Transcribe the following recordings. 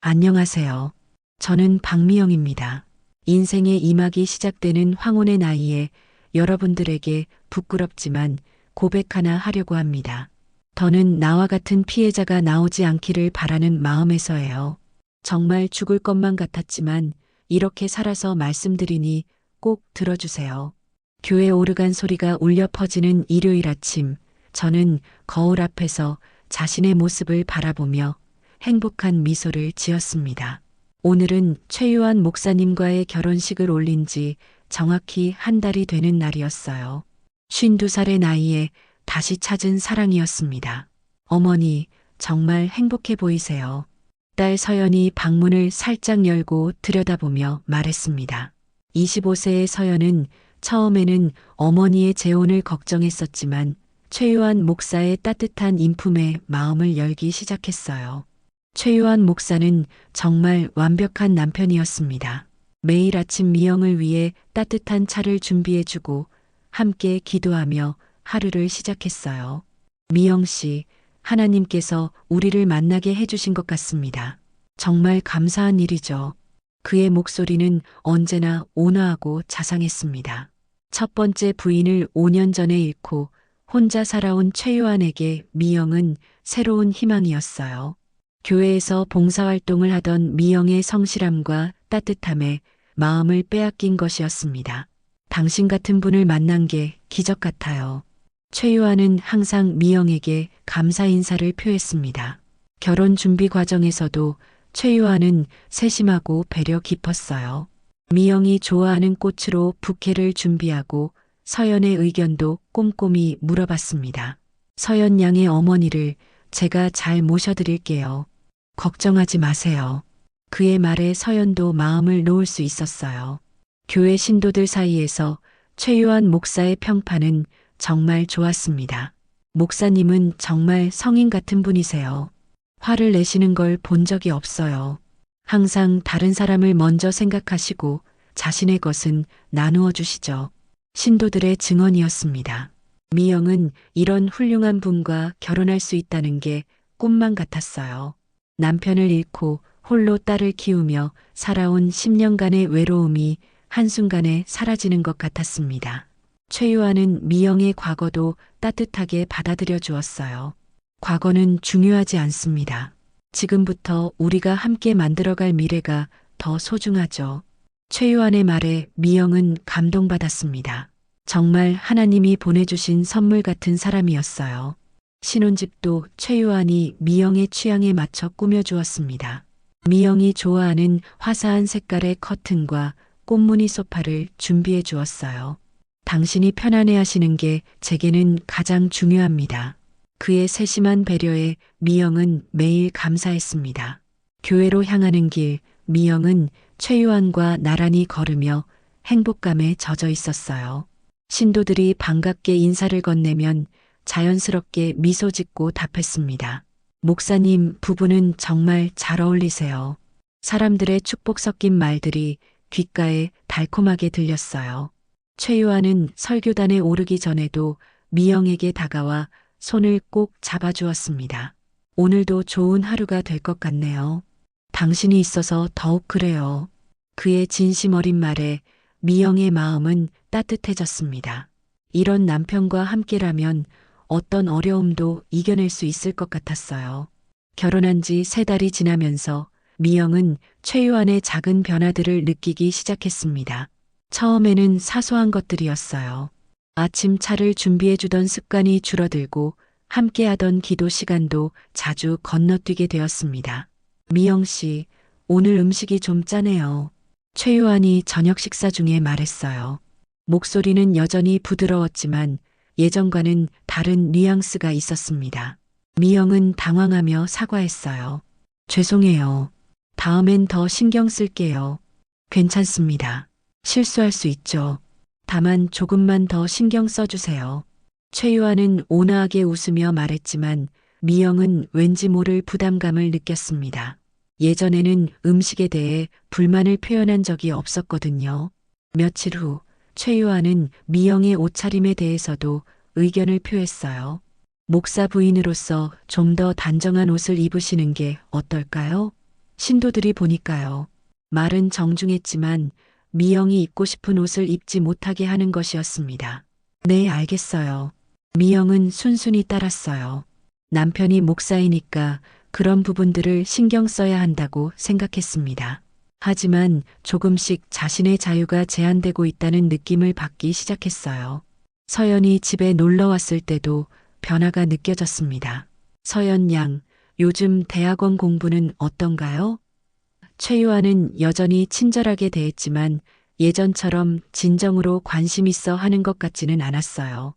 안녕하세요. 저는 박미영입니다. 인생의 이막이 시작되는 황혼의 나이에 여러분들에게 부끄럽지만 고백 하나 하려고 합니다. 더는 나와 같은 피해자가 나오지 않기를 바라는 마음에서예요. 정말 죽을 것만 같았지만 이렇게 살아서 말씀드리니 꼭 들어주세요. 교회 오르간 소리가 울려 퍼지는 일요일 아침, 저는 거울 앞에서 자신의 모습을 바라보며 행복한 미소를 지었습니다. 오늘은 최유한 목사님과의 결혼식을 올린 지 정확히 한 달이 되는 날이었어요. 52살의 나이에 다시 찾은 사랑이었습니다. 어머니, 정말 행복해 보이세요. 딸 서연이 방문을 살짝 열고 들여다보며 말했습니다. 25세의 서연은 처음에는 어머니의 재혼을 걱정했었지만 최유한 목사의 따뜻한 인품에 마음을 열기 시작했어요. 최유한 목사는 정말 완벽한 남편이었습니다. 매일 아침 미영을 위해 따뜻한 차를 준비해주고 함께 기도하며 하루를 시작했어요. 미영 씨, 하나님께서 우리를 만나게 해주신 것 같습니다. 정말 감사한 일이죠. 그의 목소리는 언제나 온화하고 자상했습니다. 첫 번째 부인을 5년 전에 잃고 혼자 살아온 최유한에게 미영은 새로운 희망이었어요. 교회에서 봉사활동을 하던 미영의 성실함과 따뜻함에 마음을 빼앗긴 것이었습니다. 당신 같은 분을 만난 게 기적 같아요. 최유한은 항상 미영에게 감사 인사를 표했습니다. 결혼 준비 과정에서도 최유한은 세심하고 배려 깊었어요. 미영이 좋아하는 꽃으로 부케를 준비하고 서연의 의견도 꼼꼼히 물어봤습니다. 서연 양의 어머니를 제가 잘 모셔드릴게요. 걱정하지 마세요. 그의 말에 서연도 마음을 놓을 수 있었어요. 교회 신도들 사이에서 최유한 목사의 평판은 정말 좋았습니다. 목사님은 정말 성인 같은 분이세요. 화를 내시는 걸 본 적이 없어요. 항상 다른 사람을 먼저 생각하시고 자신의 것은 나누어 주시죠. 신도들의 증언이었습니다. 미영은 이런 훌륭한 분과 결혼할 수 있다는 게 꿈만 같았어요. 남편을 잃고 홀로 딸을 키우며 살아온 10년간의 외로움이 한순간에 사라지는 것 같았습니다. 최유한은 미영의 과거도 따뜻하게 받아들여 주었어요. 과거는 중요하지 않습니다. 지금부터 우리가 함께 만들어갈 미래가 더 소중하죠. 최유한의 말에 미영은 감동받았습니다. 정말 하나님이 보내주신 선물 같은 사람이었어요. 신혼집도 최유한이 미영의 취향에 맞춰 꾸며주었습니다. 미영이 좋아하는 화사한 색깔의 커튼과 꽃무늬 소파를 준비해 주었어요. 당신이 편안해 하시는 게 제게는 가장 중요합니다. 그의 세심한 배려에 미영은 매일 감사했습니다. 교회로 향하는 길, 미영은 최유한과 나란히 걸으며 행복감에 젖어 있었어요. 신도들이 반갑게 인사를 건네면 자연스럽게 미소 짓고 답했습니다. 목사님 부부는 정말 잘 어울리세요. 사람들의 축복 섞인 말들이 귓가에 달콤하게 들렸어요. 최유한은 설교단에 오르기 전에도 미영에게 다가와 손을 꼭 잡아주었습니다. 오늘도 좋은 하루가 될 것 같네요. 당신이 있어서 더욱 그래요. 그의 진심 어린 말에 미영의 마음은 따뜻해졌습니다. 이런 남편과 함께라면 어떤 어려움도 이겨낼 수 있을 것 같았어요. 결혼한 지 3달이 지나면서 미영은 최유한의 작은 변화들을 느끼기 시작했습니다. 처음에는 사소한 것들이었어요. 아침 차를 준비해주던 습관이 줄어들고 함께하던 기도 시간도 자주 건너뛰게 되었습니다. 미영 씨, 오늘 음식이 좀 짜네요. 최유한이 저녁 식사 중에 말했어요. 목소리는 여전히 부드러웠지만 예전과는 다른 뉘앙스가 있었습니다. 미영은 당황하며 사과했어요. 죄송해요. 다음엔 더 신경 쓸게요. 괜찮습니다. 실수할 수 있죠. 다만 조금만 더 신경 써주세요. 최유한은 온화하게 웃으며 말했지만 미영은 왠지 모를 부담감을 느꼈습니다. 예전에는 음식에 대해 불만을 표현한 적이 없었거든요. 며칠 후 최유한은 미영의 옷차림에 대해서도 의견을 표했어요. 목사 부인으로서 좀 더 단정한 옷을 입으시는 게 어떨까요? 신도들이 보니까요. 말은 정중했지만 미영이 입고 싶은 옷을 입지 못하게 하는 것이었습니다. 네, 알겠어요. 미영은 순순히 따랐어요. 남편이 목사이니까 그런 부분들을 신경 써야 한다고 생각했습니다. 하지만 조금씩 자신의 자유가 제한되고 있다는 느낌을 받기 시작했어요. 서연이 집에 놀러 왔을 때도 변화가 느껴졌습니다. 서연 양, 요즘 대학원 공부는 어떤가요? 최유아는 여전히 친절하게 대했지만 예전처럼 진정으로 관심 있어 하는 것 같지는 않았어요.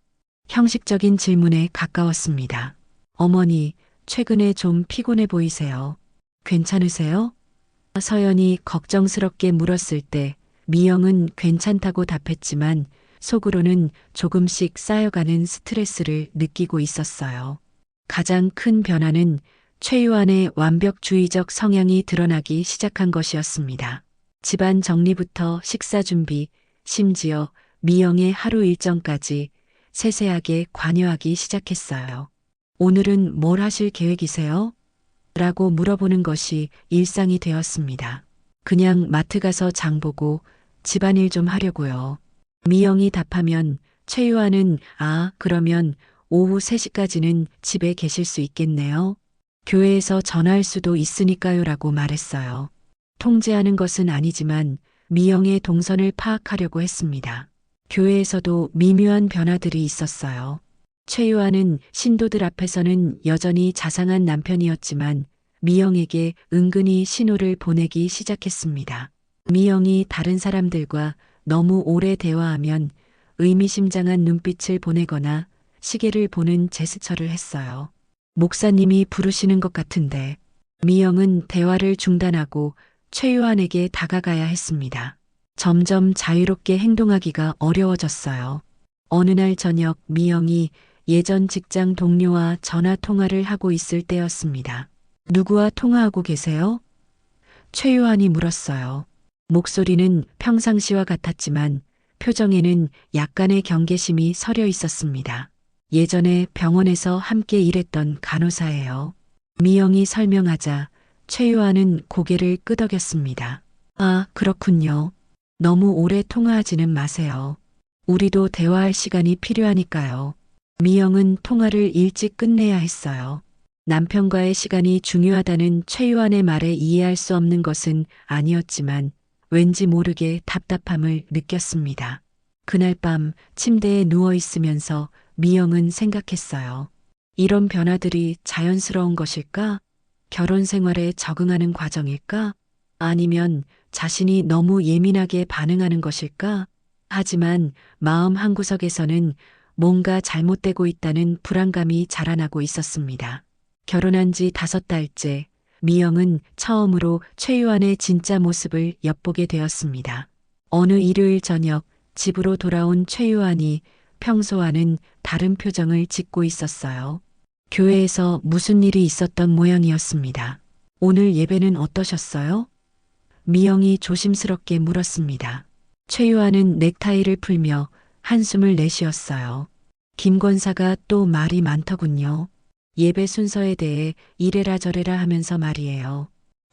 형식적인 질문에 가까웠습니다. 어머니, 최근에 좀 피곤해 보이세요. 괜찮으세요? 서연이 걱정스럽게 물었을 때 미영은 괜찮다고 답했지만 속으로는 조금씩 쌓여가는 스트레스를 느끼고 있었어요. 가장 큰 변화는 최유한의 완벽주의적 성향이 드러나기 시작한 것이었습니다. 집안 정리부터 식사 준비, 심지어 미영의 하루 일정까지 세세하게 관여하기 시작했어요. 오늘은 뭘 하실 계획이세요? 라고 물어보는 것이 일상이 되었습니다. 그냥 마트 가서 장 보고 집안일 좀 하려고요. 미영이 답하면 최유아는 그러면 오후 3시까지는 집에 계실 수 있겠네요. 교회에서 전화할 수도 있으니까요 라고 말했어요. 통제하는 것은 아니지만 미영의 동선을 파악하려고 했습니다. 교회에서도 미묘한 변화들이 있었어요. 최유아는 신도들 앞에서는 여전히 자상한 남편이었지만 미영에게 은근히 신호를 보내기 시작했습니다. 미영이 다른 사람들과 너무 오래 대화하면 의미심장한 눈빛을 보내거나 시계를 보는 제스처를 했어요. 목사님이 부르시는 것 같은데. 미영은 대화를 중단하고 최유한에게 다가가야 했습니다. 점점 자유롭게 행동하기가 어려워졌어요. 어느 날 저녁 미영이 예전 직장 동료와 전화 통화를 하고 있을 때였습니다. 누구와 통화하고 계세요? 최유한이 물었어요. 목소리는 평상시와 같았지만 표정에는 약간의 경계심이 서려 있었습니다. 예전에 병원에서 함께 일했던 간호사예요. 미영이 설명하자 최유한은 고개를 끄덕였습니다. 아, 그렇군요. 너무 오래 통화하지는 마세요. 우리도 대화할 시간이 필요하니까요. 미영은 통화를 일찍 끝내야 했어요. 남편과의 시간이 중요하다는 최유한의 말에 이해할 수 없는 것은 아니었지만 왠지 모르게 답답함을 느꼈습니다. 그날 밤 침대에 누워 있으면서 미영은 생각했어요. 이런 변화들이 자연스러운 것일까? 결혼 생활에 적응하는 과정일까? 아니면 자신이 너무 예민하게 반응하는 것일까? 하지만 마음 한구석에서는 뭔가 잘못되고 있다는 불안감이 자라나고 있었습니다. 결혼한 지 5달째 미영은 처음으로 최유한의 진짜 모습을 엿보게 되었습니다. 어느 일요일 저녁 집으로 돌아온 최유한이 평소와는 다른 표정을 짓고 있었어요. 교회에서 무슨 일이 있었던 모양이었습니다. 오늘 예배는 어떠셨어요? 미영이 조심스럽게 물었습니다. 최유한은 넥타이를 풀며 한숨을 내쉬었어요. 김 권사가 또 말이 많더군요. 예배 순서에 대해 이래라 저래라 하면서 말이에요.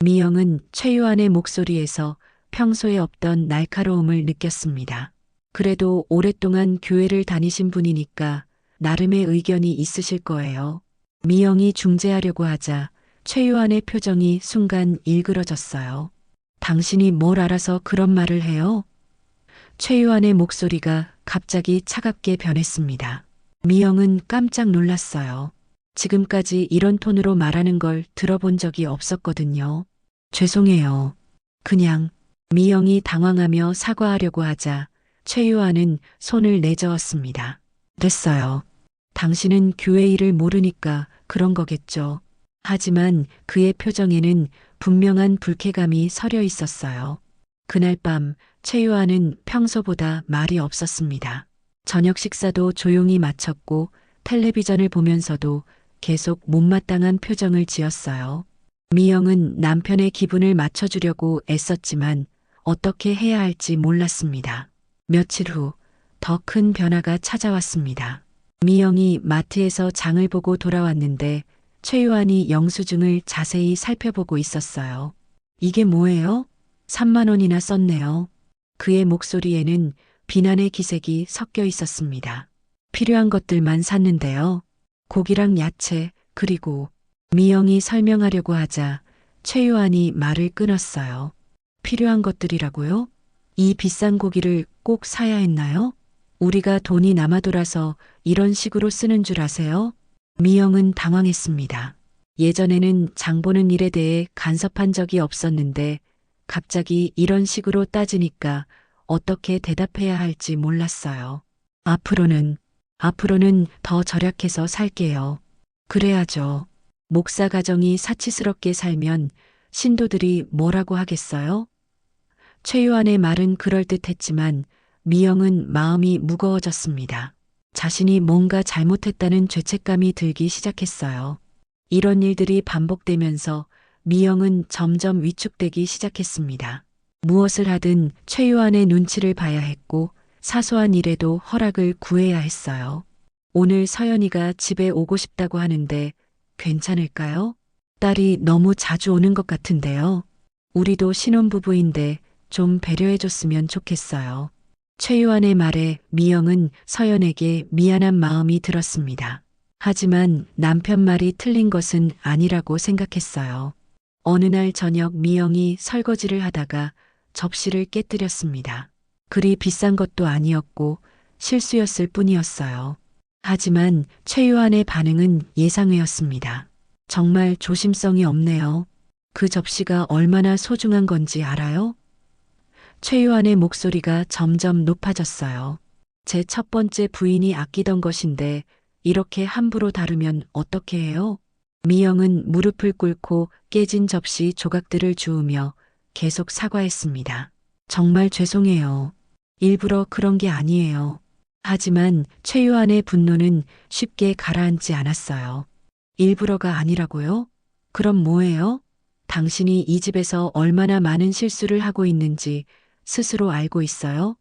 미영은 최유한의 목소리에서 평소에 없던 날카로움을 느꼈습니다. 그래도 오랫동안 교회를 다니신 분이니까 나름의 의견이 있으실 거예요. 미영이 중재하려고 하자 최유한의 표정이 순간 일그러졌어요. 당신이 뭘 알아서 그런 말을 해요? 최유한의 목소리가 갑자기 차갑게 변했습니다. 미영은 깜짝 놀랐어요. 지금까지 이런 톤으로 말하는 걸 들어본 적이 없었거든요. 죄송해요. 그냥. 미영이 당황하며 사과하려고 하자 최유한은 손을 내저었습니다. 됐어요. 당신은 교회 일을 모르니까 그런 거겠죠. 하지만 그의 표정에는 분명한 불쾌감이 서려 있었어요. 그날 밤 최유한은 평소보다 말이 없었습니다. 저녁 식사도 조용히 마쳤고 텔레비전을 보면서도 계속 못마땅한 표정을 지었어요. 미영은 남편의 기분을 맞춰주려고 애썼지만 어떻게 해야 할지 몰랐습니다. 며칠 후 더 큰 변화가 찾아왔습니다. 미영이 마트에서 장을 보고 돌아왔는데 최유한이 영수증을 자세히 살펴보고 있었어요. 이게 뭐예요? 3만 원이나 썼네요. 그의 목소리에는 비난의 기색이 섞여 있었습니다. 필요한 것들만 샀는데요. 고기랑 야채, 그리고 미영이 설명하려고 하자 최요한이 말을 끊었어요. 필요한 것들이라고요? 이 비싼 고기를 꼭 사야 했나요? 우리가 돈이 남아돌아서 이런 식으로 쓰는 줄 아세요? 미영은 당황했습니다. 예전에는 장 보는 일에 대해 간섭한 적이 없었는데 갑자기 이런 식으로 따지니까 어떻게 대답해야 할지 몰랐어요. 앞으로는 더 절약해서 살게요. 그래야죠. 목사 가정이 사치스럽게 살면 신도들이 뭐라고 하겠어요? 최요한의 말은 그럴듯했지만 미영은 마음이 무거워졌습니다. 자신이 뭔가 잘못했다는 죄책감이 들기 시작했어요. 이런 일들이 반복되면서 미영은 점점 위축되기 시작했습니다. 무엇을 하든 최요한의 눈치를 봐야 했고 사소한 일에도 허락을 구해야 했어요. 오늘 서연이가 집에 오고 싶다고 하는데 괜찮을까요? 딸이 너무 자주 오는 것 같은데요. 우리도 신혼부부인데 좀 배려해줬으면 좋겠어요. 최요한의 말에 미영은 서연에게 미안한 마음이 들었습니다. 하지만 남편 말이 틀린 것은 아니라고 생각했어요. 어느 날 저녁 미영이 설거지를 하다가 접시를 깨뜨렸습니다. 그리 비싼 것도 아니었고 실수였을 뿐이었어요. 하지만 최요한의 반응은 예상외였습니다. 정말 조심성이 없네요. 그 접시가 얼마나 소중한 건지 알아요? 최요한의 목소리가 점점 높아졌어요. 제 첫 번째 부인이 아끼던 것인데 이렇게 함부로 다루면 어떻게 해요? 미영은 무릎을 꿇고 깨진 접시 조각들을 주우며 계속 사과했습니다. 정말 죄송해요. 일부러 그런 게 아니에요. 하지만 최요한의 분노는 쉽게 가라앉지 않았어요. 일부러가 아니라고요? 그럼 뭐예요? 당신이 이 집에서 얼마나 많은 실수를 하고 있는지 스스로 알고 있어요?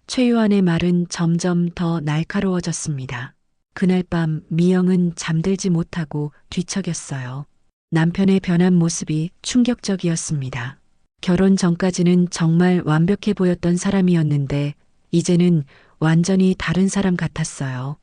최요한의 말은 점점 더 날카로워졌습니다. 그날 밤 미영은 잠들지 못하고 뒤척였어요. 남편의 변한 모습이 충격적이었습니다. 결혼 전까지는 정말 완벽해 보였던 사람이었는데 이제는 완전히 다른 사람 같았어요.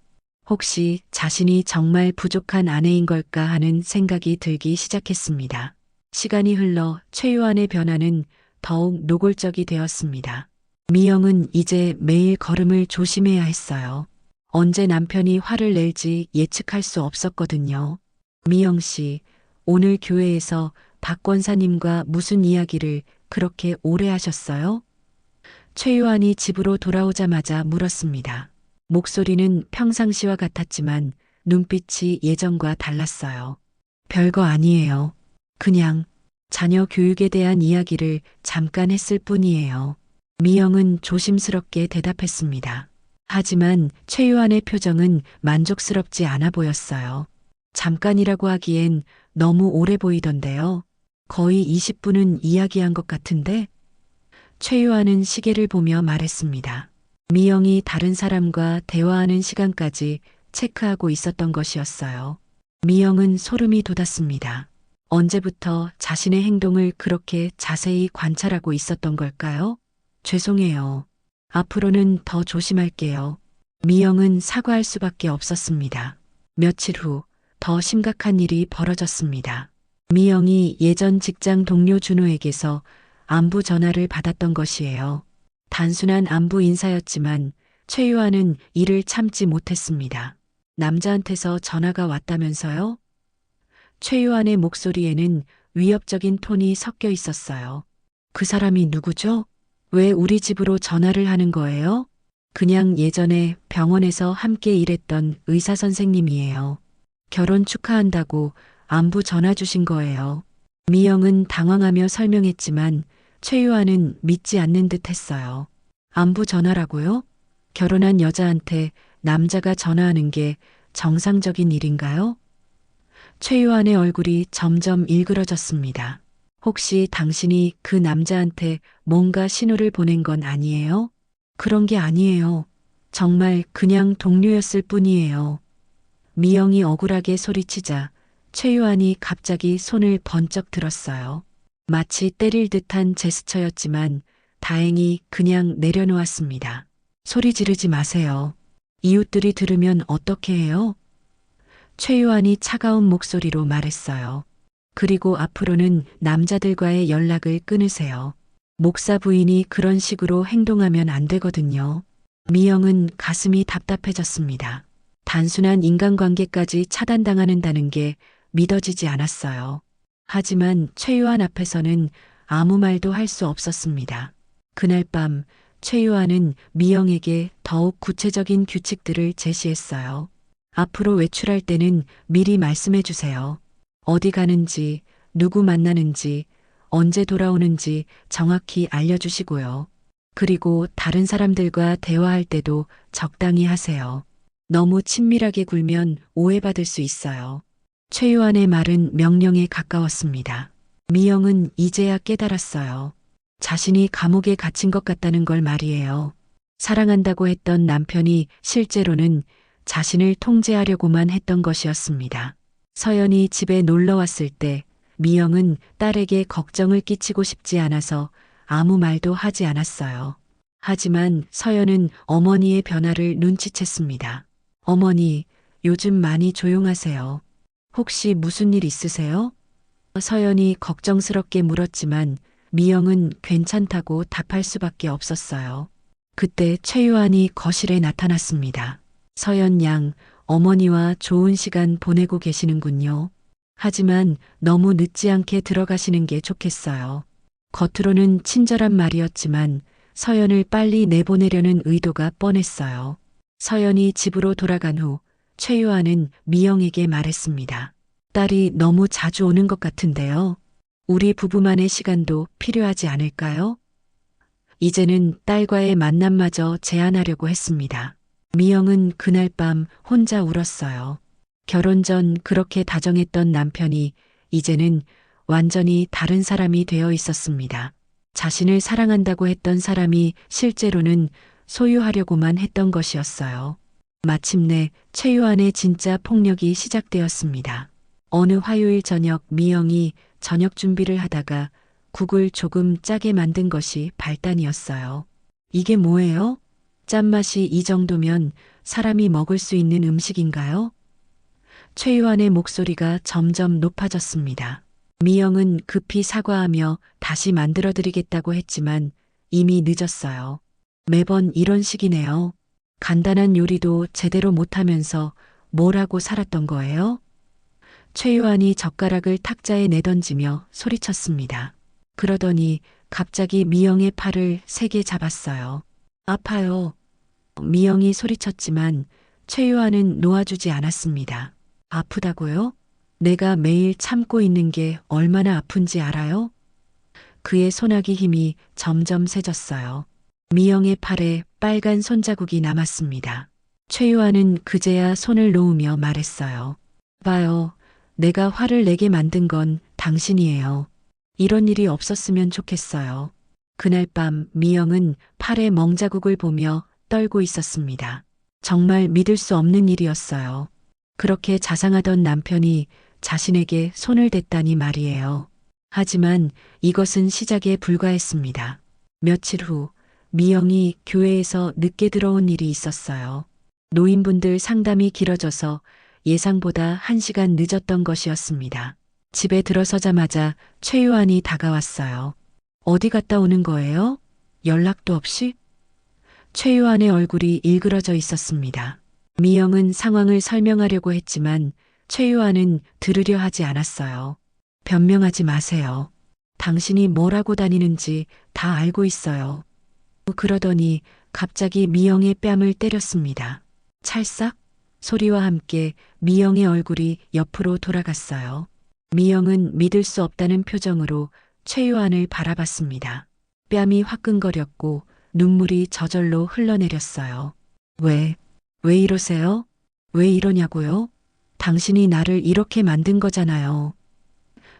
혹시 자신이 정말 부족한 아내인 걸까 하는 생각이 들기 시작했습니다. 시간이 흘러 최요한의 변화는 더욱 노골적이 되었습니다. 미영은 이제 매일 걸음을 조심해야 했어요. 언제 남편이 화를 낼지 예측할 수 없었거든요. 미영 씨, 오늘 교회에서 박 권사님과 무슨 이야기를 그렇게 오래 하셨어요? 최요한이 집으로 돌아오자마자 물었습니다. 목소리는 평상시와 같았지만 눈빛이 예전과 달랐어요. 별거 아니에요. 그냥 자녀 교육에 대한 이야기를 잠깐 했을 뿐이에요. 미영은 조심스럽게 대답했습니다. 하지만 최요한의 표정은 만족스럽지 않아 보였어요. 잠깐이라고 하기엔 너무 오래 보이던데요. 거의 20분은 이야기한 것 같은데? 최요한은 시계를 보며 말했습니다. 미영이 다른 사람과 대화하는 시간까지 체크하고 있었던 것이었어요. 미영은 소름이 돋았습니다. 언제부터 자신의 행동을 그렇게 자세히 관찰하고 있었던 걸까요? 죄송해요. 앞으로는 더 조심할게요. 미영은 사과할 수밖에 없었습니다. 며칠 후 더 심각한 일이 벌어졌습니다. 미영이 예전 직장 동료 준호에게서 안부 전화를 받았던 것이에요. 단순한 안부 인사였지만 최유아는 이를 참지 못했습니다. 남자한테서 전화가 왔다면서요? 최유한의 목소리에는 위협적인 톤이 섞여 있었어요. 그 사람이 누구죠? 왜 우리 집으로 전화를 하는 거예요? 그냥 예전에 병원에서 함께 일했던 의사 선생님이에요. 결혼 축하한다고 안부 전화 주신 거예요. 미영은 당황하며 설명했지만 최유한은 믿지 않는 듯 했어요. 안부 전화라고요? 결혼한 여자한테 남자가 전화하는 게 정상적인 일인가요? 최유한의 얼굴이 점점 일그러졌습니다. 혹시 당신이 그 남자한테 뭔가 신호를 보낸 건 아니에요? 그런 게 아니에요. 정말 그냥 동료였을 뿐이에요. 미영이 억울하게 소리치자 최유한이 갑자기 손을 번쩍 들었어요. 마치 때릴 듯한 제스처였지만 다행히 그냥 내려놓았습니다. 소리 지르지 마세요. 이웃들이 들으면 어떻게 해요? 최유한이 차가운 목소리로 말했어요. 그리고 앞으로는 남자들과의 연락을 끊으세요. 목사 부인이 그런 식으로 행동하면 안 되거든요. 미영은 가슴이 답답해졌습니다. 단순한 인간관계까지 차단당하는다는 게 믿어지지 않았어요. 하지만 최유한 앞에서는 아무 말도 할 수 없었습니다. 그날 밤 최유한은 미영에게 더욱 구체적인 규칙들을 제시했어요. 앞으로 외출할 때는 미리 말씀해 주세요. 어디 가는지, 누구 만나는지, 언제 돌아오는지 정확히 알려주시고요. 그리고 다른 사람들과 대화할 때도 적당히 하세요. 너무 친밀하게 굴면 오해받을 수 있어요. 최유한의 말은 명령에 가까웠습니다. 미영은 이제야 깨달았어요. 자신이 감옥에 갇힌 것 같다는 걸 말이에요. 사랑한다고 했던 남편이 실제로는 자신을 통제하려고만 했던 것이었습니다. 서연이 집에 놀러 왔을 때 미영은 딸에게 걱정을 끼치고 싶지 않아서 아무 말도 하지 않았어요. 하지만 서연은 어머니의 변화를 눈치챘습니다. 어머니, 요즘 많이 조용하세요. 혹시 무슨 일 있으세요? 서연이 걱정스럽게 물었지만 미영은 괜찮다고 답할 수밖에 없었어요. 그때 최유한이 거실에 나타났습니다. 서연 양, 어머니와 좋은 시간 보내고 계시는군요. 하지만 너무 늦지 않게 들어가시는 게 좋겠어요. 겉으로는 친절한 말이었지만 서연을 빨리 내보내려는 의도가 뻔했어요. 서연이 집으로 돌아간 후 최유한은 미영에게 말했습니다. 딸이 너무 자주 오는 것 같은데요. 우리 부부만의 시간도 필요하지 않을까요? 이제는 딸과의 만남마저 제한하려고 했습니다. 미영은 그날 밤 혼자 울었어요. 결혼 전 그렇게 다정했던 남편이 이제는 완전히 다른 사람이 되어 있었습니다. 자신을 사랑한다고 했던 사람이 실제로는 소유하려고만 했던 것이었어요. 마침내 최유한의 진짜 폭력이 시작되었습니다. 어느 화요일 저녁 미영이 저녁 준비를 하다가 국을 조금 짜게 만든 것이 발단이었어요. 이게 뭐예요? 짠맛이 이 정도면 사람이 먹을 수 있는 음식인가요? 최유한의 목소리가 점점 높아졌습니다. 미영은 급히 사과하며 다시 만들어드리겠다고 했지만 이미 늦었어요. 매번 이런 식이네요. 간단한 요리도 제대로 못하면서 뭘 하고 살았던 거예요? 최유한이 젓가락을 탁자에 내던지며 소리쳤습니다. 그러더니 갑자기 미영의 팔을 세게 잡았어요. 아파요. 미영이 소리쳤지만 최유한은 놓아주지 않았습니다. 아프다고요? 내가 매일 참고 있는 게 얼마나 아픈지 알아요? 그의 손아귀 힘이 점점 세졌어요. 미영의 팔에 빨간 손자국이 남았습니다. 최유한은 그제야 손을 놓으며 말했어요. 봐요. 내가 화를 내게 만든 건 당신이에요. 이런 일이 없었으면 좋겠어요. 그날 밤 미영은 팔에 멍자국을 보며 떨고 있었습니다. 정말 믿을 수 없는 일이었어요. 그렇게 자상하던 남편이 자신에게 손을 댔다니 말이에요. 하지만 이것은 시작에 불과했습니다. 며칠 후 미영이 교회에서 늦게 들어온 일이 있었어요. 노인분들 상담이 길어져서 예상보다 1시간 늦었던 것이었습니다. 집에 들어서자마자 최유한이 다가왔어요. 어디 갔다 오는 거예요? 연락도 없이? 최유한의 얼굴이 일그러져 있었습니다. 미영은 상황을 설명하려고 했지만 최유한은 들으려 하지 않았어요. 변명하지 마세요. 당신이 뭘 하고 다니는지 다 알고 있어요. 그러더니 갑자기 미영의 뺨을 때렸습니다. 찰싹 소리와 함께 미영의 얼굴이 옆으로 돌아갔어요. 미영은 믿을 수 없다는 표정으로 최유한을 바라봤습니다. 뺨이 화끈거렸고 눈물이 저절로 흘러내렸어요. 왜 이러세요? 왜 이러냐고요? 당신이 나를 이렇게 만든 거잖아요.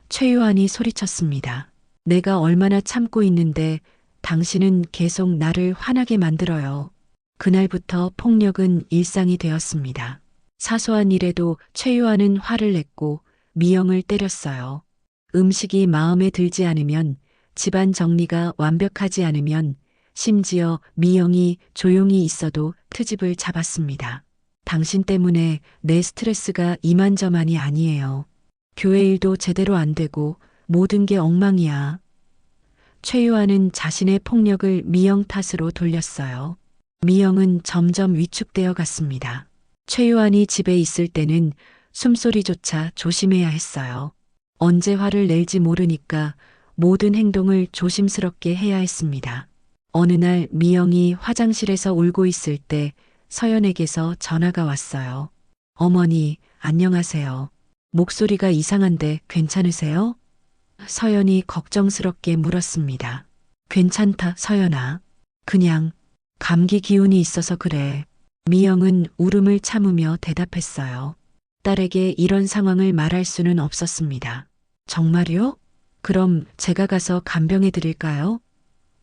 최유한이 소리쳤습니다. 내가 얼마나 참고 있는데 당신은 계속 나를 화나게 만들어요. 그날부터 폭력은 일상이 되었습니다. 사소한 일에도 최유한은 화를 냈고 미영을 때렸어요. 음식이 마음에 들지 않으면, 집안 정리가 완벽하지 않으면, 심지어 미영이 조용히 있어도 트집을 잡았습니다. 당신 때문에 내 스트레스가 이만저만이 아니에요. 교회 일도 제대로 안 되고 모든 게 엉망이야. 최유아는 자신의 폭력을 미영 탓으로 돌렸어요. 미영은 점점 위축되어 갔습니다. 최유한이 집에 있을 때는 숨소리조차 조심해야 했어요. 언제 화를 낼지 모르니까 모든 행동을 조심스럽게 해야 했습니다. 어느 날 미영이 화장실에서 울고 있을 때 서연에게서 전화가 왔어요. 어머니, 안녕하세요. 목소리가 이상한데 괜찮으세요? 서연이 걱정스럽게 물었습니다. 괜찮다, 서연아. 그냥 감기 기운이 있어서 그래. 미영은 울음을 참으며 대답했어요. 딸에게 이런 상황을 말할 수는 없었습니다. 정말요? 그럼 제가 가서 간병해 드릴까요?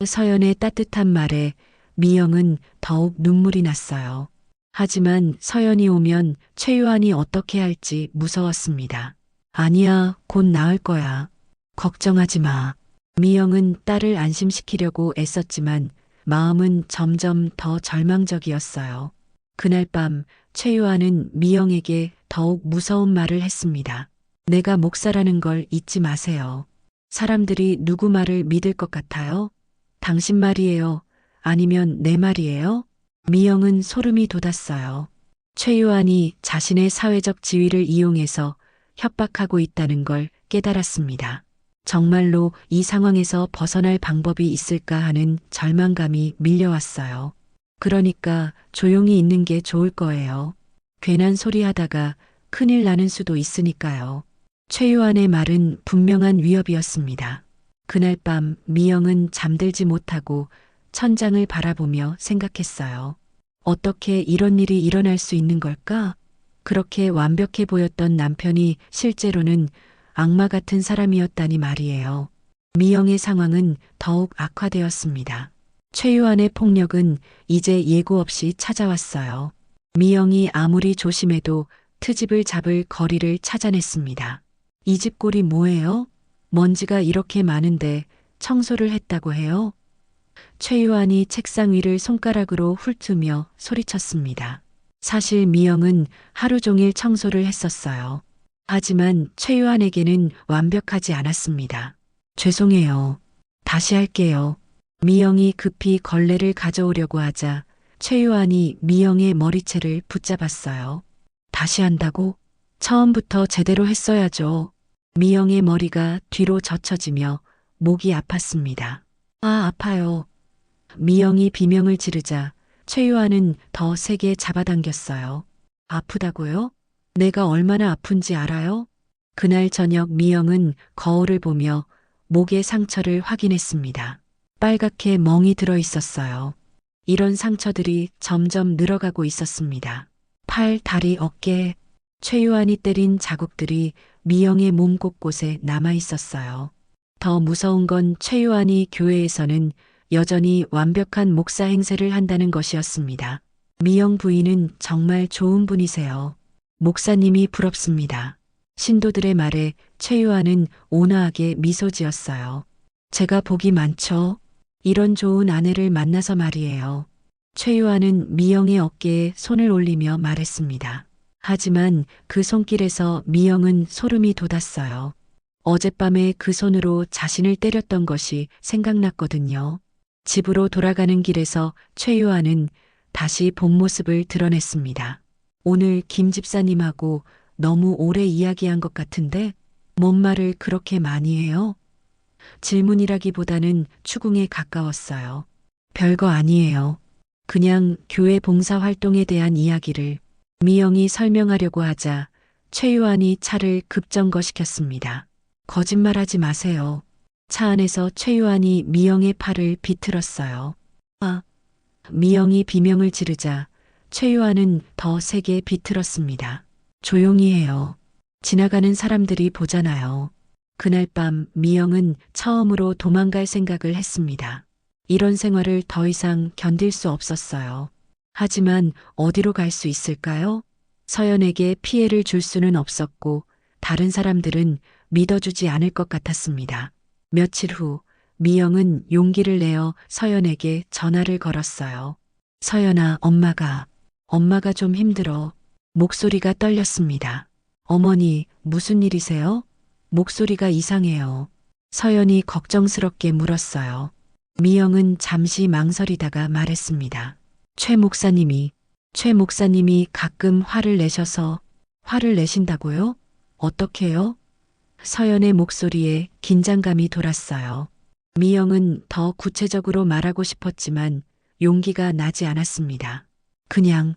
서연의 따뜻한 말에 미영은 더욱 눈물이 났어요. 하지만 서연이 오면 최유한이 어떻게 할지 무서웠습니다. 아니야, 곧 나을 거야. 걱정하지 마. 미영은 딸을 안심시키려고 애썼지만 마음은 점점 더 절망적이었어요. 그날 밤 최유한은 미영에게 더욱 무서운 말을 했습니다. 내가 목사라는 걸 잊지 마세요. 사람들이 누구 말을 믿을 것 같아요? 당신 말이에요? 아니면 내 말이에요? 미영은 소름이 돋았어요. 최유한이 자신의 사회적 지위를 이용해서 협박하고 있다는 걸 깨달았습니다. 정말로 이 상황에서 벗어날 방법이 있을까 하는 절망감이 밀려왔어요. 그러니까 조용히 있는 게 좋을 거예요. 괜한 소리 하다가 큰일 나는 수도 있으니까요. 최유한의 말은 분명한 위협이었습니다. 그날 밤 미영은 잠들지 못하고 천장을 바라보며 생각했어요. 어떻게 이런 일이 일어날 수 있는 걸까? 그렇게 완벽해 보였던 남편이 실제로는 악마 같은 사람이었다니 말이에요. 미영의 상황은 더욱 악화되었습니다. 최유한의 폭력은 이제 예고 없이 찾아왔어요. 미영이 아무리 조심해도 트집을 잡을 거리를 찾아냈습니다. 이 집 꼴이 뭐예요? 먼지가 이렇게 많은데 청소를 했다고 해요? 최유한이 책상 위를 손가락으로 훑으며 소리쳤습니다. 사실 미영은 하루 종일 청소를 했었어요. 하지만 최유한에게는 완벽하지 않았습니다. 죄송해요. 다시 할게요. 미영이 급히 걸레를 가져오려고 하자 최유한이 미영의 머리채를 붙잡았어요. 다시 한다고? 처음부터 제대로 했어야죠. 미영의 머리가 뒤로 젖혀지며 목이 아팠습니다. 아, 아파요. 미영이 비명을 지르자 최유한은 더 세게 잡아당겼어요. 아프다고요? 내가 얼마나 아픈지 알아요? 그날 저녁 미영은 거울을 보며 목의 상처를 확인했습니다. 빨갛게 멍이 들어 있었어요. 이런 상처들이 점점 늘어가고 있었습니다. 팔, 다리, 어깨, 최유한이 때린 자국들이 미영의 몸 곳곳에 남아 있었어요. 더 무서운 건 최유한이 교회에서는 여전히 완벽한 목사 행세를 한다는 것이었습니다. 미영 부인은 정말 좋은 분이세요. 목사님이 부럽습니다. 신도들의 말에 최유한은 온화하게 미소 지었어요. 제가 복이 많죠? 이런 좋은 아내를 만나서 말이에요. 최유한은 미영의 어깨에 손을 올리며 말했습니다. 하지만 그 손길에서 미영은 소름이 돋았어요. 어젯밤에 그 손으로 자신을 때렸던 것이 생각났거든요. 집으로 돌아가는 길에서 최유한은 다시 본 모습을 드러냈습니다. 오늘 김 집사님하고 너무 오래 이야기한 것 같은데 뭔 말을 그렇게 많이 해요? 질문이라기보다는 추궁에 가까웠어요. 별거 아니에요. 그냥 교회 봉사 활동에 대한 이야기를 미영이 설명하려고 하자 최유한이 차를 급정거시켰습니다. 거짓말하지 마세요. 차 안에서 최유한이 미영의 팔을 비틀었어요. 아, 미영이 비명을 지르자 최유한은 더 세게 비틀었습니다. 조용히 해요. 지나가는 사람들이 보잖아요. 그날 밤 미영은 처음으로 도망갈 생각을 했습니다. 이런 생활을 더 이상 견딜 수 없었어요. 하지만 어디로 갈 수 있을까요? 서연에게 피해를 줄 수는 없었고 다른 사람들은 믿어주지 않을 것 같았습니다. 며칠 후 미영은 용기를 내어 서연에게 전화를 걸었어요. 서연아, 엄마가 좀 힘들어. 목소리가 떨렸습니다. 어머니, 무슨 일이세요? 목소리가 이상해요. 서연이 걱정스럽게 물었어요. 미영은 잠시 망설이다가 말했습니다. 최 목사님이 가끔 화를 내셔서. 화를 내신다고요? 어떻게요? 서연의 목소리에 긴장감이 돌았어요. 미영은 더 구체적으로 말하고 싶었지만 용기가 나지 않았습니다. 그냥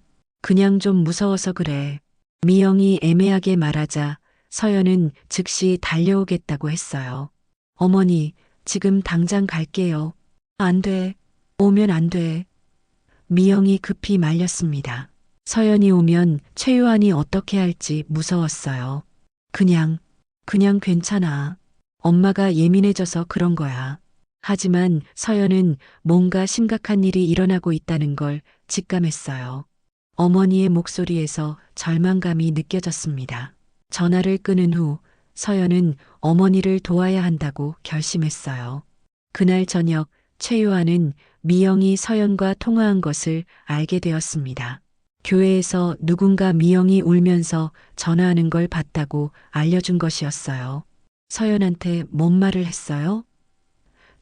좀 무서워서 그래. 미영이 애매하게 말하자 서연은 즉시 달려오겠다고 했어요. 어머니, 지금 당장 갈게요. 안 돼. 오면 안 돼. 미영이 급히 말렸습니다. 서연이 오면 최유한이 어떻게 할지 무서웠어요. 그냥 괜찮아. 엄마가 예민해져서 그런 거야. 하지만 서연은 뭔가 심각한 일이 일어나고 있다는 걸 직감했어요. 어머니의 목소리에서 절망감이 느껴졌습니다. 전화를 끊은 후 서연은 어머니를 도와야 한다고 결심했어요. 그날 저녁 최유한은 미영이 서연과 통화한 것을 알게 되었습니다. 교회에서 누군가 미영이 울면서 전화하는 걸 봤다고 알려준 것이었어요. 서연한테 뭔 말을 했어요?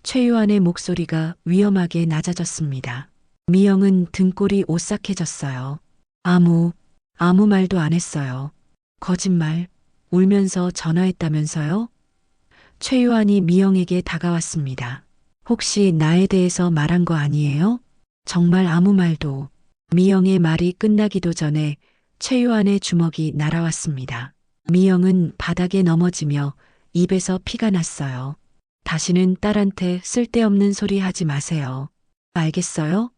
최유한의 목소리가 위험하게 낮아졌습니다. 미영은 등골이 오싹해졌어요. 아무 말도 안 했어요. 거짓말, 울면서 전화했다면서요? 최유한이 미영에게 다가왔습니다. 혹시 나에 대해서 말한 거 아니에요? 정말 아무 말도. 미영의 말이 끝나기도 전에 최유한의 주먹이 날아왔습니다. 미영은 바닥에 넘어지며 입에서 피가 났어요. 다시는 딸한테 쓸데없는 소리 하지 마세요. 알겠어요?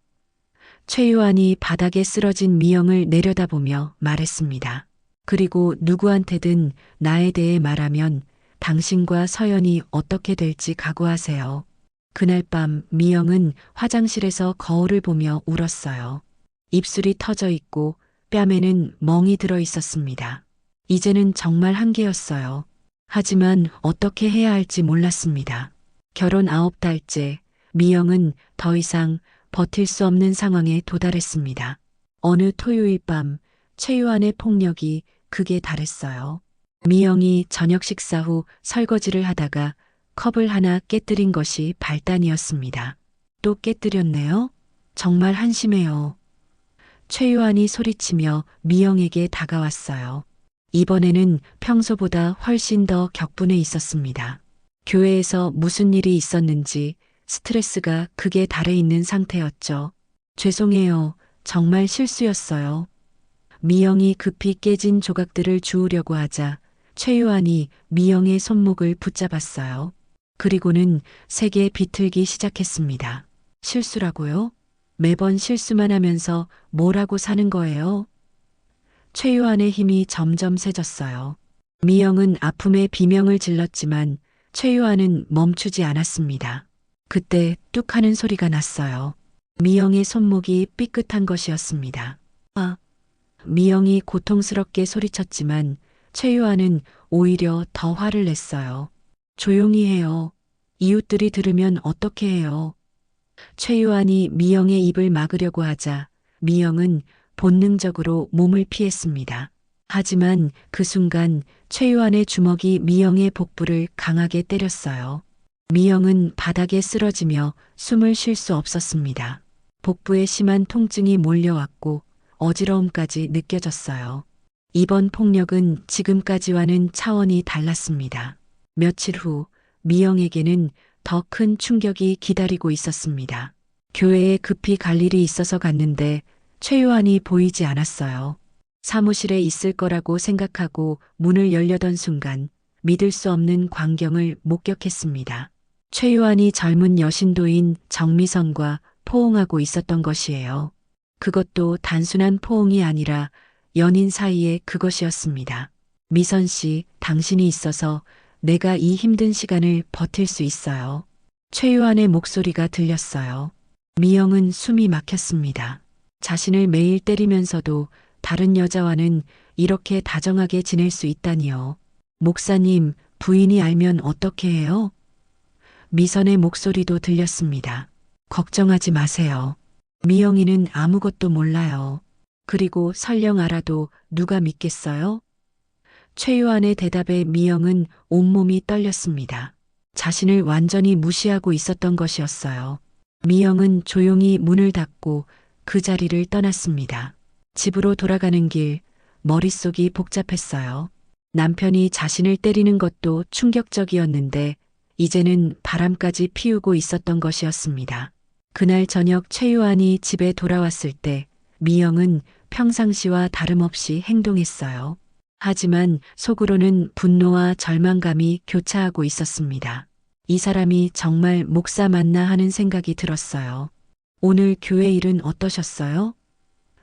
최유한이 바닥에 쓰러진 미영을 내려다보며 말했습니다. 그리고 누구한테든 나에 대해 말하면 당신과 서연이 어떻게 될지 각오하세요. 그날 밤 미영은 화장실에서 거울을 보며 울었어요. 입술이 터져 있고 뺨에는 멍이 들어 있었습니다. 이제는 정말 한계였어요. 하지만 어떻게 해야 할지 몰랐습니다. 결혼 9달째 미영은 더 이상 버틸 수 없는 상황에 도달했습니다. 어느 토요일 밤 최유한의 폭력이 극에 달했어요. 미영이 저녁 식사 후 설거지를 하다가 컵을 하나 깨뜨린 것이 발단이었습니다. 또 깨뜨렸네요? 정말 한심해요. 최유한이 소리치며 미영에게 다가왔어요. 이번에는 평소보다 훨씬 더 격분해 있었습니다. 교회에서 무슨 일이 있었는지 스트레스가 극에 달해 있는 상태였죠. 죄송해요. 정말 실수였어요. 미영이 급히 깨진 조각들을 주우려고 하자 최유한이 미영의 손목을 붙잡았어요. 그리고는 세게 비틀기 시작했습니다. 실수라고요? 매번 실수만 하면서 뭐라고 사는 거예요? 최유한의 힘이 점점 세졌어요. 미영은 아픔에 비명을 질렀지만 최유한은 멈추지 않았습니다. 그때 뚝 하는 소리가 났어요. 미영의 손목이 삐끗한 것이었습니다. 아! 미영이 고통스럽게 소리쳤지만 최유한은 오히려 더 화를 냈어요. 조용히 해요. 이웃들이 들으면 어떻게 해요? 최유한이 미영의 입을 막으려고 하자 미영은 본능적으로 몸을 피했습니다. 하지만 그 순간 최유한의 주먹이 미영의 복부를 강하게 때렸어요. 미영은 바닥에 쓰러지며 숨을 쉴 수 없었습니다. 복부에 심한 통증이 몰려왔고 어지러움까지 느껴졌어요. 이번 폭력은 지금까지와는 차원이 달랐습니다. 며칠 후 미영에게는 더 큰 충격이 기다리고 있었습니다. 교회에 급히 갈 일이 있어서 갔는데 최유한이 보이지 않았어요. 사무실에 있을 거라고 생각하고 문을 열려던 순간 믿을 수 없는 광경을 목격했습니다. 최유한이 젊은 여신도인 정미선과 포옹하고 있었던 것이에요. 그것도 단순한 포옹이 아니라 연인 사이의 그것이었습니다. 미선 씨, 당신이 있어서 내가 이 힘든 시간을 버틸 수 있어요. 최유한의 목소리가 들렸어요. 미영은 숨이 막혔습니다. 자신을 매일 때리면서도 다른 여자와는 이렇게 다정하게 지낼 수 있다니요. 목사님, 부인이 알면 어떻게 해요? 미선의 목소리도 들렸습니다. 걱정하지 마세요. 미영이는 아무것도 몰라요. 그리고 설령 알아도 누가 믿겠어요? 최유한의 대답에 미영은 온몸이 떨렸습니다. 자신을 완전히 무시하고 있었던 것이었어요. 미영은 조용히 문을 닫고 그 자리를 떠났습니다. 집으로 돌아가는 길, 머릿속이 복잡했어요. 남편이 자신을 때리는 것도 충격적이었는데 이제는 바람까지 피우고 있었던 것이었습니다. 그날 저녁 최유한이 집에 돌아왔을 때 미영은 평상시와 다름없이 행동했어요. 하지만 속으로는 분노와 절망감이 교차하고 있었습니다. 이 사람이 정말 목사 맞나 하는 생각이 들었어요. 오늘 교회 일은 어떠셨어요?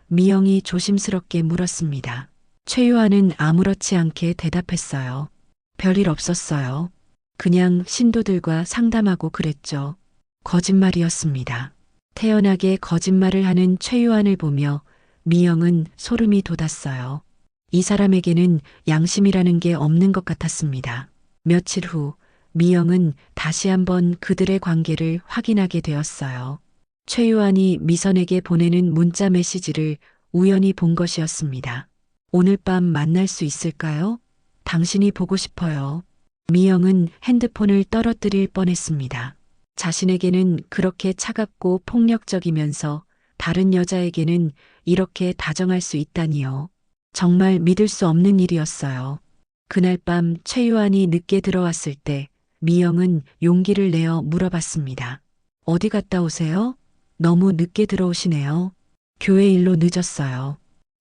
미영이 조심스럽게 물었습니다. 최유한은 아무렇지 않게 대답했어요. 별일 없었어요. 그냥 신도들과 상담하고 그랬죠. 거짓말이었습니다. 태연하게 거짓말을 하는 최유한을 보며 미영은 소름이 돋았어요. 이 사람에게는 양심이라는 게 없는 것 같았습니다. 며칠 후 미영은 다시 한번 그들의 관계를 확인하게 되었어요. 최유한이 미선에게 보내는 문자 메시지를 우연히 본 것이었습니다. 오늘 밤 만날 수 있을까요? 당신이 보고 싶어요. 미영은 핸드폰을 떨어뜨릴 뻔했습니다. 자신에게는 그렇게 차갑고 폭력적이면서 다른 여자에게는 이렇게 다정할 수 있다니요. 정말 믿을 수 없는 일이었어요. 그날 밤 최유한이 늦게 들어왔을 때 미영은 용기를 내어 물어봤습니다. 어디 갔다 오세요? 너무 늦게 들어오시네요. 교회 일로 늦었어요.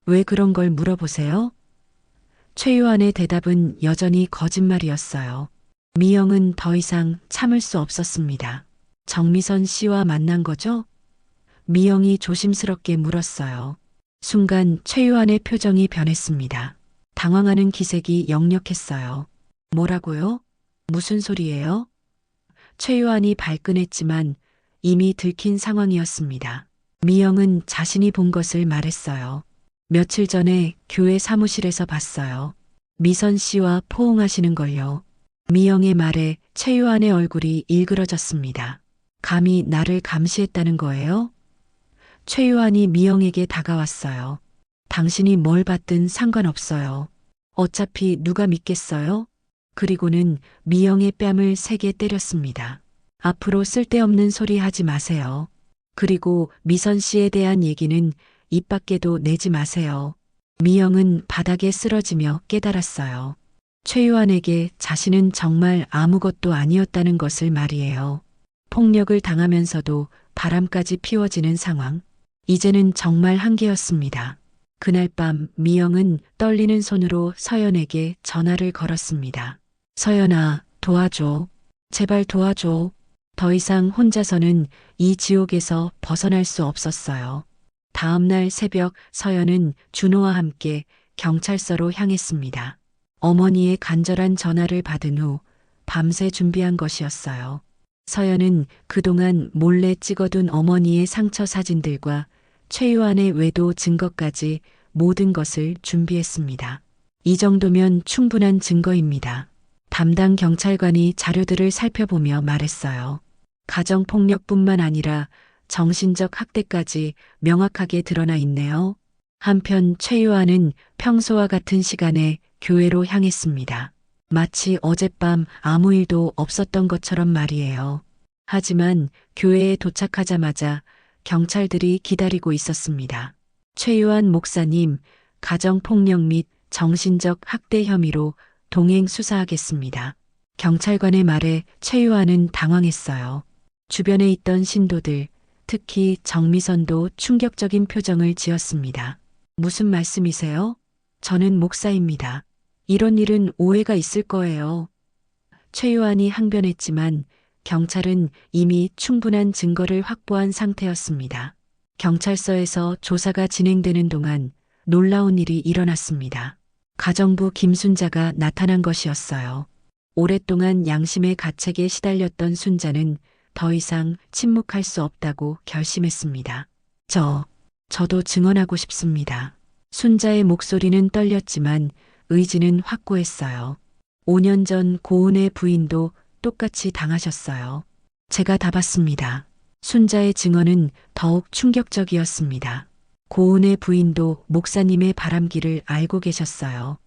왜 그런 걸 물어보세요? 최유한의 대답은 여전히 거짓말이었어요. 미영은 더 이상 참을 수 없었습니다. 정미선 씨와 만난 거죠? 미영이 조심스럽게 물었어요. 순간 최유한의 표정이 변했습니다. 당황하는 기색이 역력했어요. 뭐라고요? 무슨 소리예요? 최유한이 발끈했지만 이미 들킨 상황이었습니다. 미영은 자신이 본 것을 말했어요. 며칠 전에 교회 사무실에서 봤어요. 미선 씨와 포옹하시는 걸요. 미영의 말에 최유한의 얼굴이 일그러졌습니다. 감히 나를 감시했다는 거예요? 최유한이 미영에게 다가왔어요. 당신이 뭘 받든 상관없어요. 어차피 누가 믿겠어요? 그리고는 미영의 뺨을 세게 때렸습니다. 앞으로 쓸데없는 소리 하지 마세요. 그리고 미선 씨에 대한 얘기는 입 밖에도 내지 마세요. 미영은 바닥에 쓰러지며 깨달았어요. 최유한에게 자신은 정말 아무것도 아니었다는 것을 말이에요. 폭력을 당하면서도 바람까지 피워지는 상황. 이제는 정말 한계였습니다. 그날 밤 미영은 떨리는 손으로 서연에게 전화를 걸었습니다. 서연아, 도와줘. 제발 도와줘. 더 이상 혼자서는 이 지옥에서 벗어날 수 없었어요. 다음 날 새벽 서연은 준호와 함께 경찰서로 향했습니다. 어머니의 간절한 전화를 받은 후 밤새 준비한 것이었어요. 서연은 그동안 몰래 찍어둔 어머니의 상처 사진들과 최유한의 외도 증거까지 모든 것을 준비했습니다. 이 정도면 충분한 증거입니다. 담당 경찰관이 자료들을 살펴보며 말했어요. 가정폭력뿐만 아니라 정신적 학대까지 명확하게 드러나 있네요. 한편 최유한은 평소와 같은 시간에 교회로 향했습니다. 마치 어젯밤 아무 일도 없었던 것처럼 말이에요. 하지만 교회에 도착하자마자 경찰들이 기다리고 있었습니다. 최유한 목사님, 가정폭력 및 정신적 학대 혐의로 동행 수사하겠습니다. 경찰관의 말에 최유한은 당황했어요. 주변에 있던 신도들, 특히 정미선도 충격적인 표정을 지었습니다. 무슨 말씀이세요? 저는 목사입니다. 이런 일은 오해가 있을 거예요. 최유한이 항변했지만 경찰은 이미 충분한 증거를 확보한 상태였습니다. 경찰서에서 조사가 진행되는 동안 놀라운 일이 일어났습니다. 가정부 김순자가 나타난 것이었어요. 오랫동안 양심의 가책에 시달렸던 순자는 더 이상 침묵할 수 없다고 결심했습니다. 저도 증언하고 싶습니다. 순자의 목소리는 떨렸지만 의지는 확고했어요. 5년 전 고은의 부인도 똑같이 당하셨어요. 제가 다 봤습니다. 순자의 증언은 더욱 충격적이었습니다. 고은의 부인도 목사님의 바람기를 알고 계셨어요.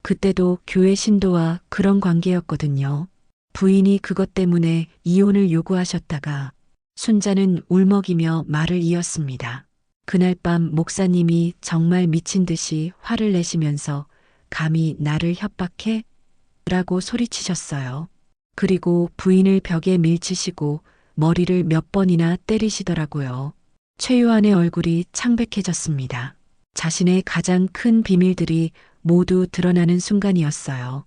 그때도 교회 신도와 그런 관계였거든요. 부인이 그것 때문에 이혼을 요구하셨다가 순자는 울먹이며 말을 이었습니다. 그날 밤 목사님이 정말 미친 듯이 화를 내시면서 감히 나를 협박해? 라고 소리치셨어요. 그리고 부인을 벽에 밀치시고 머리를 몇 번이나 때리시더라고요. 최유한의 얼굴이 창백해졌습니다. 자신의 가장 큰 비밀들이 모두 드러나는 순간이었어요.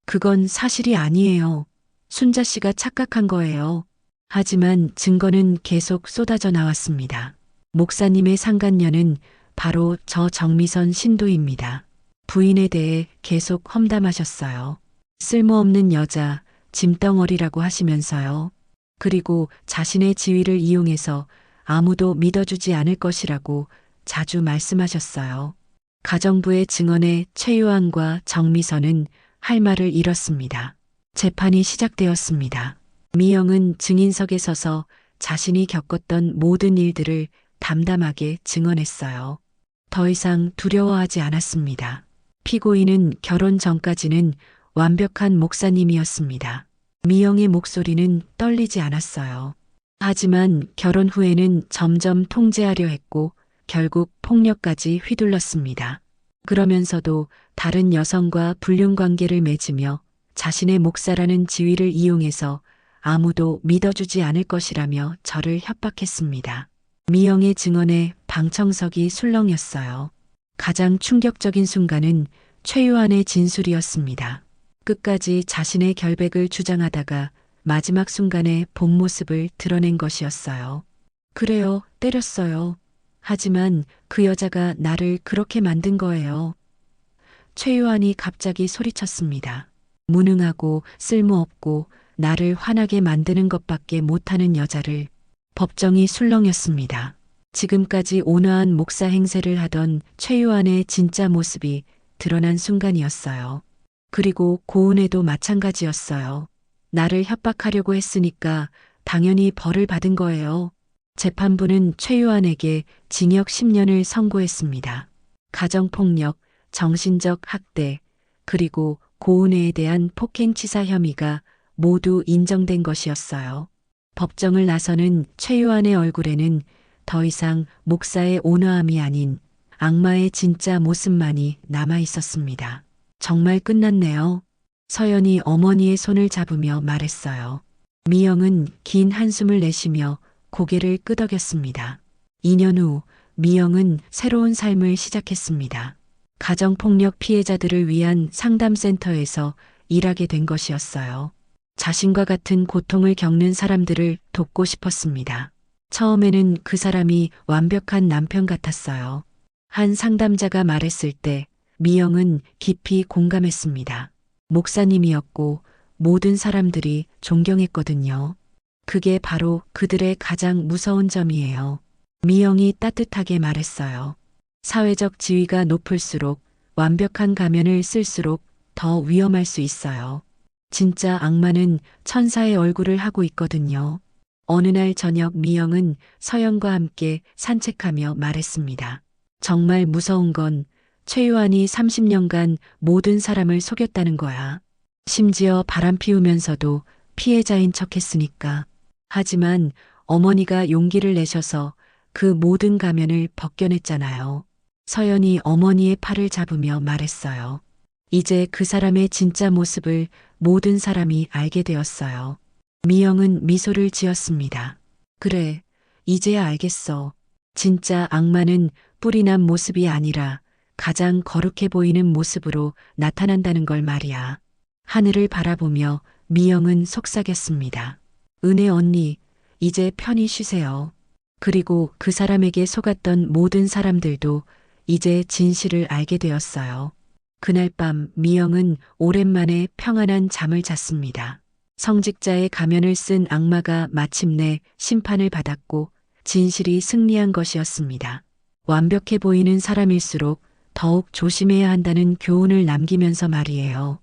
그건 사실이 아니에요. 순자 씨가 착각한 거예요. 하지만 증거는 계속 쏟아져 나왔습니다. 목사님의 상간녀는 바로 저 정미선 신도입니다. 부인에 대해 계속 험담하셨어요. 쓸모없는 여자, 짐덩어리라고 하시면서요. 그리고 자신의 지위를 이용해서 아무도 믿어주지 않을 것이라고 자주 말씀하셨어요. 가정부의 증언에 최유한과 정미선은 할 말을 잃었습니다. 재판이 시작되었습니다. 미영은 증인석에 서서 자신이 겪었던 모든 일들을 담담하게 증언했어요. 더 이상 두려워하지 않았습니다. 피고인은 결혼 전까지는 완벽한 목사님이었습니다. 미영의 목소리는 떨리지 않았어요. 하지만 결혼 후에는 점점 통제하려 했고 결국 폭력까지 휘둘렀습니다. 그러면서도 다른 여성과 불륜 관계를 맺으며 자신의 목사라는 지위를 이용해서 아무도 믿어주지 않을 것이라며 저를 협박했습니다. 미영의 증언에 방청석이 술렁였어요. 가장 충격적인 순간은 최유한의 진술이었습니다. 끝까지 자신의 결백을 주장하다가 마지막 순간에 본 모습을 드러낸 것이었어요. 그래요, 때렸어요. 하지만 그 여자가 나를 그렇게 만든 거예요. 최유한이 갑자기 소리쳤습니다. 무능하고 쓸모없고 나를 화나게 만드는 것밖에 못하는 여자를. 법정이 술렁였습니다. 지금까지 온화한 목사 행세를 하던 최유한의 진짜 모습이 드러난 순간이었어요. 그리고 고은에도 마찬가지였어요. 나를 협박하려고 했으니까 당연히 벌을 받은 거예요. 재판부는 최유한에게 징역 10년을 선고했습니다. 가정폭력, 정신적 학대, 그리고 고은혜에 대한 폭행치사 혐의가 모두 인정된 것이었어요. 법정을 나서는 최유한의 얼굴에는 더 이상 목사의 온화함이 아닌 악마의 진짜 모습만이 남아 있었습니다. 정말 끝났네요. 서연이 어머니의 손을 잡으며 말했어요. 미영은 긴 한숨을 내쉬며 고개를 끄덕였습니다. 2년 후 미영은 새로운 삶을 시작했습니다. 가정폭력 피해자들을 위한 상담센터에서 일하게 된 것이었어요. 자신과 같은 고통을 겪는 사람들을 돕고 싶었습니다. 처음에는 그 사람이 완벽한 남편 같았어요. 한 상담자가 말했을 때 미영은 깊이 공감했습니다. 목사님이었고 모든 사람들이 존경했거든요. 그게 바로 그들의 가장 무서운 점이에요. 미영이 따뜻하게 말했어요. 사회적 지위가 높을수록 완벽한 가면을 쓸수록 더 위험할 수 있어요. 진짜 악마는 천사의 얼굴을 하고 있거든요. 어느 날 저녁 미영은 서연과 함께 산책하며 말했습니다. 정말 무서운 건 최유한이 30년간 모든 사람을 속였다는 거야. 심지어 바람 피우면서도 피해자인 척했으니까. 하지만 어머니가 용기를 내셔서 그 모든 가면을 벗겨냈잖아요. 서연이 어머니의 팔을 잡으며 말했어요. 이제 그 사람의 진짜 모습을 모든 사람이 알게 되었어요. 미영은 미소를 지었습니다. 그래, 이제야 알겠어. 진짜 악마는 뿌리난 모습이 아니라 가장 거룩해 보이는 모습으로 나타난다는 걸 말이야. 하늘을 바라보며 미영은 속삭였습니다. 은혜 언니, 이제 편히 쉬세요. 그리고 그 사람에게 속았던 모든 사람들도 이제 진실을 알게 되었어요. 그날 밤 미영은 오랜만에 평안한 잠을 잤습니다. 성직자의 가면을 쓴 악마가 마침내 심판을 받았고 진실이 승리한 것이었습니다. 완벽해 보이는 사람일수록 더욱 조심해야 한다는 교훈을 남기면서 말이에요.